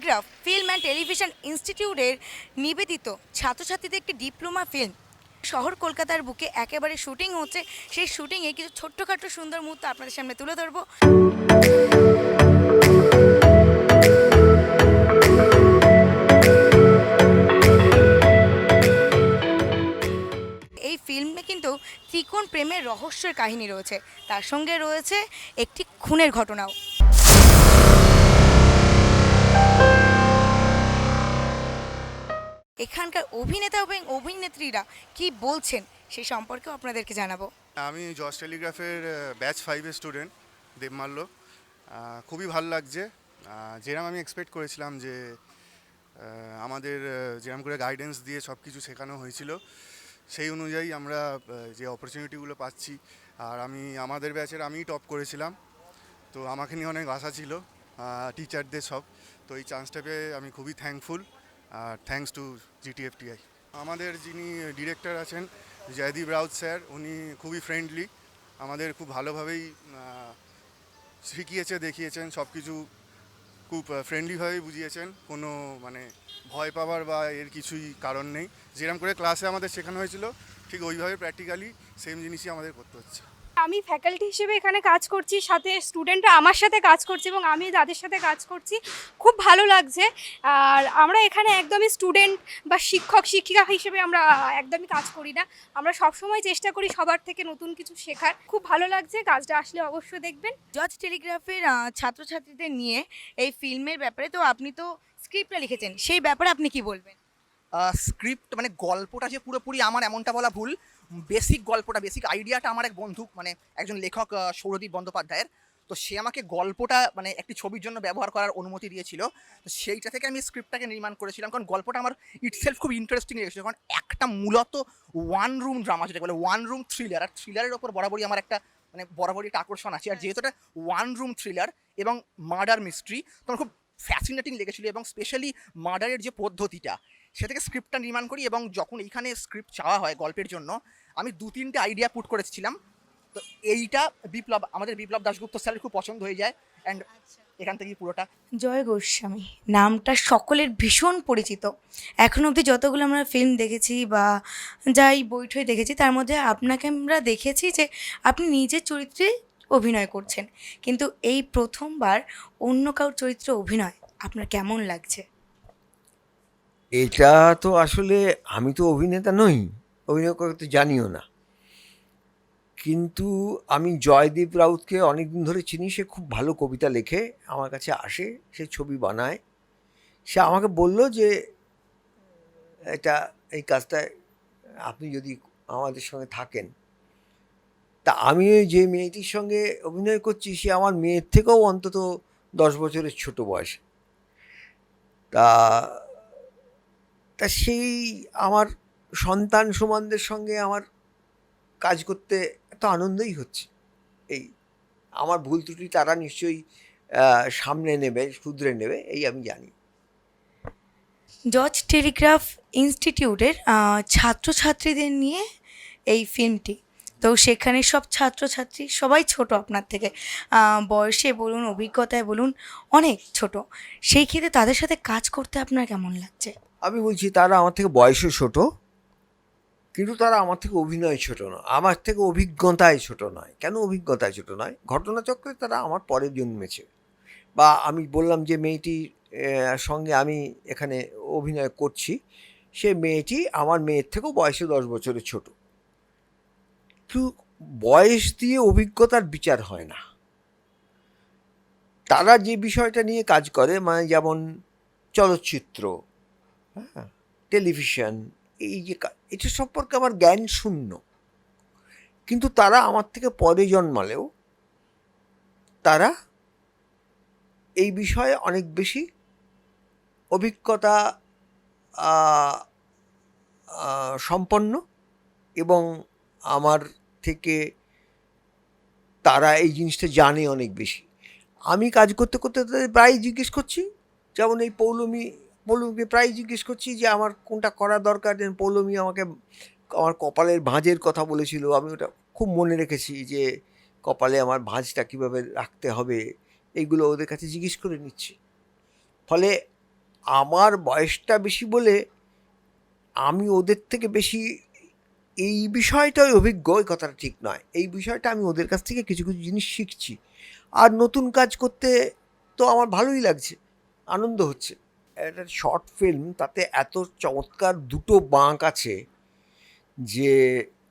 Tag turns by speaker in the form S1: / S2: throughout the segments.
S1: Telegraph film and television ইনস্টিটিউটের নিবেদিত ছাত্রছাত্রীদের একটি ডিপ্লোমা ফিল্ম শহর কলকাতার বুকে একেবারে শুটিং হচ্ছে। সেই শুটিংয়ে কিছু ছোট্টখাটো সুন্দর মুহূর্ত আপনাদের সামনে তুলে ধরবো। এই ফিল্মে কিন্তু ত্রিকোণ প্রেমের রহস্যের কাহিনী রয়েছে, তার সঙ্গে রয়েছে একটি খুনের ঘটনাও। এখানকার অভিনেতা এবং অভিনেত্রীরা কি বলছেন সেই সম্পর্কেও আপনাদেরকে জানাবো।
S2: আমি জজ টেলিগ্রাফের ব্যাচ 5-এর স্টুডেন্ট দেবমাল্য। খুবই ভালো লাগছে। যেরকম আমি এক্সপেক্ট করেছিলাম যে আমাদের যেরকম করে গাইডেন্স দিয়ে সব কিছু শেখানো হয়েছিল সেই অনুযায়ী আমরা যে অপরচুনিটিগুলো পাচ্ছি, আর আমাদের ব্যাচের আমিই টপ করেছিলাম, তো আমাকে নিয়ে অনেক আশা ছিল টিচারদের সব। তো এই চান্সটা পেয়ে আমি খুবই থ্যাঙ্কফুল, আর থ্যাঙ্কস টু জিটিএফটিআই। আমাদের যিনি ডিরেক্টর আছেন জয়দীপ রাউত স্যার, উনি খুবই ফ্রেন্ডলি, আমাদের খুব ভালোভাবেই শিখিয়েছে, দেখিয়েছেন, সব কিছু খুব ফ্রেন্ডলিভাবেই বুঝিয়েছেন। কোনো মানে ভয় পাওয়ার বা এর কিছুই কারণ নেই। যেরকম করে ক্লাসে আমাদের শেখানো হয়েছিল ঠিক ওইভাবে প্র্যাকটিক্যালি সেম জিনিসই আমাদের করতে হচ্ছে।
S3: আমি ফ্যাকাল্টি হিসেবে এখানে কাজ করছি, সাথে স্টুডেন্টরা আমার সাথে কাজ করছে এবং আমি তাদের সাথে কাজ করছি। খুব ভালো লাগছে। আর আমরা এখানে একদমই স্টুডেন্ট বা শিক্ষক শিক্ষিকা হিসেবে আমরা একদমই কাজ করি না। আমরা সবসময় চেষ্টা করি সবার থেকে নতুন কিছু শেখার। খুব ভালো লাগছে, কাজটা আসলে অবশ্যই দেখবেন।
S1: জজ টেলিগ্রাফের ছাত্রছাত্রীদের নিয়ে এই ফিল্মের ব্যাপারে তো আপনি তো স্ক্রিপ্টটা লিখেছেন, সেই ব্যাপারে আপনি কি বলবেন?
S4: স্ক্রিপ্ট মানে গল্পটা যে পুরোপুরি আমার এমনটা বলা ভুল। বেসিক গল্পটা, বেসিক আইডিয়াটা আমার এক বন্ধু, মানে একজন লেখক সৌরদীপ বন্দ্যোপাধ্যায়ের। তো সে আমাকে গল্পটা মানে একটি ছবির জন্য ব্যবহার করার অনুমতি দিয়েছিল। তো সেইটা থেকে আমি স্ক্রিপ্টটাকে নির্মাণ করেছিলাম, কারণ গল্পটা আমার ইটসেলফ খুব ইন্টারেস্টিং লেগেছিল। কারণ একটা মূলত ওয়ান রুম ড্রামা, যেটা বলে ওয়ান রুম থ্রিলার, আর থ্রিলারের ওপর বরাবরই আমার একটা মানে বরাবরই একটা আকর্ষণ আছে। আর যেহেতু এটা ওয়ান রুম থ্রিলার এবং মার্ডার মিস্ট্রি, তো আমার খুব ফ্যাসিনেটিং লেগেছিলো। এবং স্পেশালি মার্ডারের যে পদ্ধতিটা, সে থেকে স্ক্রিপ্টটা নির্মাণ করি। এবং যখন এইখানে স্ক্রিপ্ট চাওয়া হয় গল্পের জন্য, আমি 2-3টে আইডিয়া পুট করেছিলাম। তো এইটা আমাদের বিপ্লব দাশগুপ্ত স্যারের খুব পছন্দ হয়ে যায়, অ্যান্ড এখান থেকেই পুরোটা।
S1: জয় গোস্বামী নামটা সকলের ভীষণ পরিচিত। এখন অবধি যতগুলো আমরা ফিল্ম দেখেছি বা যাই বইঠই দেখেছি, তার মধ্যে আপনাকে আমরা দেখেছি যে আপনি নিজের চরিত্রে অভিনয় করছেন, কিন্তু এই প্রথমবার অন্য কারোর চরিত্রে অভিনয় আপনার কেমন লাগছে?
S5: এটা তো আসলে আমি তো অভিনেতা নই, অভিনয় করতে জানিও না, কিন্তু আমি জয়দীপ রাউতকে অনেক দিন ধরে চিনি। সে খুব ভালো কবিতা লেখে, আমার কাছে আসে, সে ছবি বানায়। সে আমাকে বলল যে এই কাজটায় আপনি যদি আমাদের সঙ্গে থাকেন। তা আমি ওই যে মেয়েটির সঙ্গে অভিনয় করছি, সে আমার মেয়ের থেকেও অন্তত 10 বছরের ছোট বয়সে। তা তা সেই আমার সন্তান সমানদের সঙ্গে আমার কাজ করতে এত আনন্দই হচ্ছে। এই আমার ভুল ত্রুটি তারা নিশ্চয়ই সামনে নেবে, শুধরে নেবে, এই আমি জানি।
S1: জজ টেলিগ্রাফ ইনস্টিটিউটের ছাত্রছাত্রীদের নিয়ে এই ফিল্মটি, তো সেখানে সব ছাত্রছাত্রী সবাই ছোট আপনার থেকে, বয়সে বলুন, অভিজ্ঞতায় বলুন, অনেক ছোট। সেই ক্ষেত্রে তাদের সাথে কাজ করতে আপনার কেমন লাগছে?
S5: আমি বলছি তারা আমার থেকে বয়সে ছোট, কিন্তু তারা আমার থেকে অভিনয় ছোট নয়, আমার থেকে অভিজ্ঞতায় ছোট নয়। কেন অভিজ্ঞতায় ছোট নয়? ঘটনাচক্রে তারা আমার পরে জন্মেছে। বা আমি বললাম যে মেয়েটির সঙ্গে আমি এখানে অভিনয় করছি, সে মেয়েটি আমার মেয়ের থেকেও বয়সে 10 বছরের ছোট। কিন্তু বয়স দিয়ে অভিজ্ঞতার বিচার হয় না। তারা যে বিষয়টা নিয়ে কাজ করে, মানে যেমন চলচ্চিত্র, হ্যাঁ, টেলিভিশন, এই যে এটা সম্পর্কে আমার জ্ঞান শূন্য। কিন্তু তারা আমার থেকে পরে জন্মালেও তারা এই বিষয়ে অনেক বেশি অভিজ্ঞতা সম্পন্ন, এবং আমার থেকে তারা এই জিনিসটা জানে অনেক বেশি। আমি কাজ করতে করতে তাদের প্রায় জিজ্ঞেস করছি, যেমন এই পৌলমীকে প্রায় জিজ্ঞেস করছি যে আমার কোনটা করা দরকার। যেন পৌলমী আমাকে আমার কপালের ভাঁজের কথা বলেছিল, আমি ওটা খুব মনে রেখেছি যে কপালে আমার ভাঁজটা কীভাবে রাখতে হবে, এইগুলো ওদের কাছে জিজ্ঞেস করে নিচ্ছি। ফলে আমার বয়সটা বেশি বলে আমি ওদের থেকে বেশি এই বিষয়টাই অভিজ্ঞ, এই কথাটা ঠিক নয়। এই বিষয়টা আমি ওদের কাছ থেকে কিছু কিছু জিনিস শিখছি। আর নতুন কাজ করতে তো আমার ভালোই লাগছে, আনন্দ হচ্ছে। একটা শর্ট ফিল্ম, তাতে এত চমৎকার দুটো বাঁক আছে যে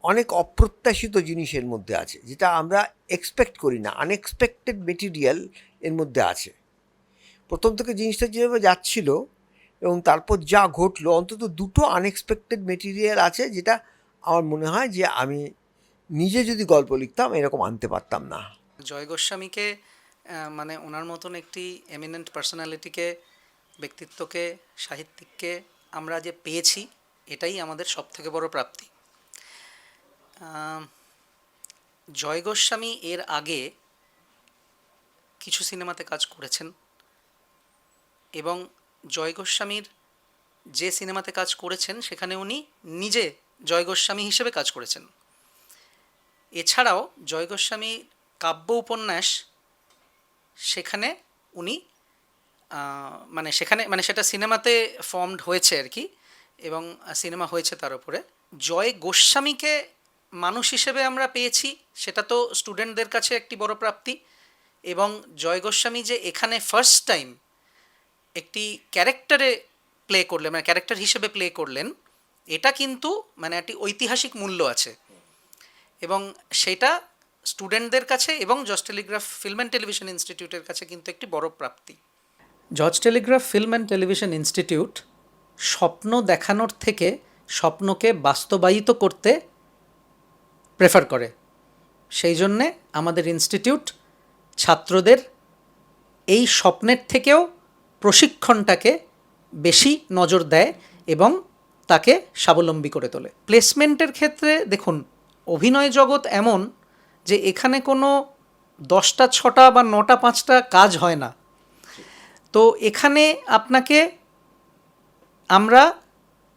S5: অনেক অপ্রত্যাশিত জিনিসের মধ্যে আছে, যেটা আমরা এক্সপেক্ট করি না। আনএক্সপেক্টেড মেটেরিয়াল এর মধ্যে আছে। প্রথম থেকে জিনিসটা যেভাবে যাচ্ছিল এবং তারপর যা ঘটলো, অন্তত দুটো আনএক্সপেক্টেড মেটেরিয়াল আছে, যেটা আমার মনে হয় যে আমি নিজে যদি গল্প লিখতাম এরকম আনতে পারতাম না।
S6: জয় গোস্বামীকে মানে ওনার মতন একটি এমিনেন্ট পার্সোনালিটিকে, ব্যক্তিত্বকে, সাহিত্যিককে আমরা যে পেয়েছি, এটাই আমাদের সবথেকে বড় প্রাপ্তি। জয় গোস্বামী এর আগে কিছু সিনেমাতে কাজ করেছেন এবং জয় গোস্বামীর যে সিনেমাতে কাজ করেছেন সেখানে উনি নিজে জয় গোস্বামী হিসেবে কাজ করেছেন। এছাড়াও জয় গোস্বামী কাব্য উপন্যাস, সেখানে উনি সেটা সিনেমাতে ফর্মড হয়েছে আর কি, এবং সিনেমা হয়েছে তার উপরে। জয় গোস্বামীকে মানুষ হিসেবে আমরা পেয়েছি, সেটা তো স্টুডেন্টদের কাছে একটি বড় প্রাপ্তি। এবং জয় গোস্বামী যে এখানে ফার্স্ট টাইম একটি ক্যারেক্টারে প্লে করলেন, মানে ক্যারেক্টার হিসেবে প্লে করলেন, এটা কিন্তু মানে একটি ঐতিহাসিক মূল্য আছে, এবং সেটা স্টুডেন্টদের কাছে এবং George Telegraph film and television ইনস্টিটিউটের কাছে কিন্তু একটি বড় প্রাপ্তি। George Telegraph film and television institute স্বপ্ন দেখানোর থেকে স্বপ্নকে বাস্তবায়িত করতে প্রেফার করে। সেই জন্যে আমাদের ইনস্টিটিউট ছাত্রদের এই স্বপ্নের থেকেও প্রশিক্ষণটাকে বেশি নজর দেয় এবং তাকে স্বাবলম্বী করে তোলে। প্লেসমেন্টের ক্ষেত্রে দেখুন, অভিনয় জগৎ এমন যে এখানে কোনো 10টা 6টা বা 9টা 5টা কাজ হয় না। তো এখানে আপনাকে আমরা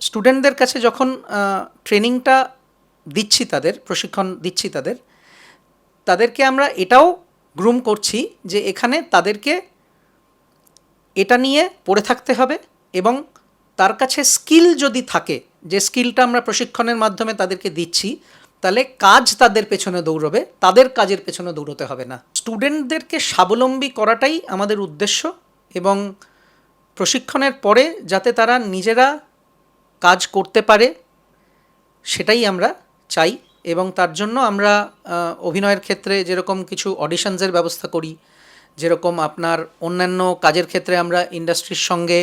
S6: স্টুডেন্টদের কাছে যখন ট্রেনিংটা দিচ্ছি, তাদের প্রশিক্ষণ দিচ্ছি, তাদেরকে আমরা এটাও গ্রুম করছি যে এখানে তাদেরকে এটা নিয়ে পড়ে থাকতে হবে, এবং তার কাছে স্কিল যদি থাকে, যে স্কিলটা আমরা প্রশিক্ষণের মাধ্যমে তাদেরকে দিচ্ছি, তাহলে কাজ তাদের পেছনে দৌড়বে, তাদের কাজের পেছনে দৌড়তে হবে না। স্টুডেন্টদেরকে স্বাবলম্বী করাটাই আমাদের উদ্দেশ্য, এবং প্রশিক্ষণের পরে যাতে তারা নিজেরা কাজ করতে পারে সেটাই আমরা চাই। এবং তার জন্য আমরা অভিনয়ের ক্ষেত্রে যেরকম কিছু অডিশনসের ব্যবস্থা করি, যেরকম আপনার অন্যান্য কাজের ক্ষেত্রে আমরা ইন্ডাস্ট্রির সঙ্গে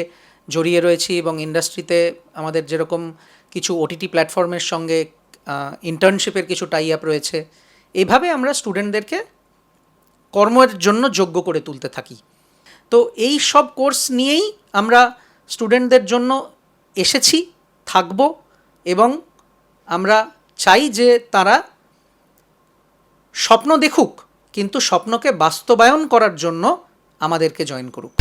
S6: জড়িয়ে রয়েছি, এবং ইন্ডাস্ট্রিতে আমাদের যেরকম কিছু ওটিটি প্ল্যাটফর্মের সঙ্গে ইন্টার্নশিপের কিছু টাই আপ রয়েছে, এভাবে আমরা স্টুডেন্টদেরকে কর্মের জন্য যোগ্য করে তুলতে থাকি। তো এই সব কোর্স নিয়েই আমরা স্টুডেন্টদের জন্য এসেছি, থাকব, এবং আমরা চাই যে তারা স্বপ্ন দেখুক, কিন্তু স্বপ্নকে বাস্তবায়ন করার জন্য আমাদেরকে জয়েন করুক।